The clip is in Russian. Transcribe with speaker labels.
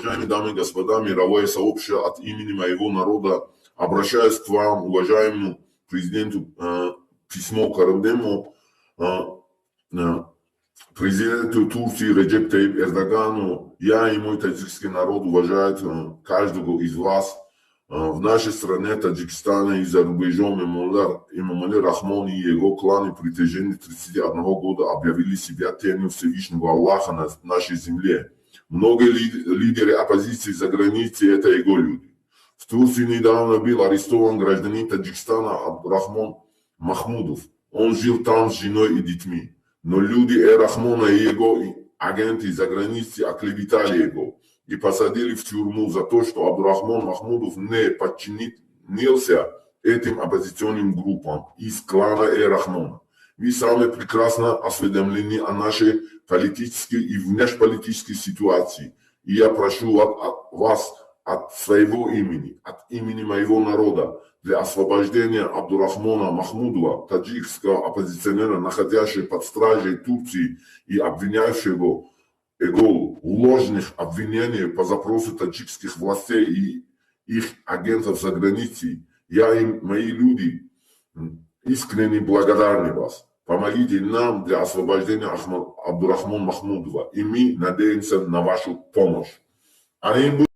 Speaker 1: Уважаемые дамы и господа, мировое сообщество от имени моего народа обращаюсь к вам, уважаемому президенту, письмо Карымдему, президенту Турции Реджеп Таyyip Эрдогану. Я и мой таджикский народ уважают каждого из вас. В нашей стране, Таджикистане и за рубежом Эмомали Рахмон и его кланы при протяжении 31 года объявили себя тенью Всевышнего Аллаха на нашей земле. Многие лидеры оппозиции за границей – это его люди. В Турции недавно был арестован гражданин Таджикистана Абдурахман Махмудов. Он жил там с женой и детьми. Но люди Рахмона и его агенты за границей оклеветали его и посадили в тюрьму за то, что Абдурахман Махмудов не подчинился этим оппозиционным группам из клана Рахмона. Вы сами прекрасно осведомлены о нашей политической и внешнеполитической ситуации. И я прошу вас от своего имени, от имени моего народа, для освобождения Абдурахмана Махмудова, таджикского оппозиционера, находящего под стражей Турции и обвиняющего его в ложных обвинениях по запросу таджикских властей и их агентов за границей. Я и мои люди искренне благодарны вас. Помогите нам для освобождения Абдурахмана Махмудова, и мы надеемся на вашу помощь.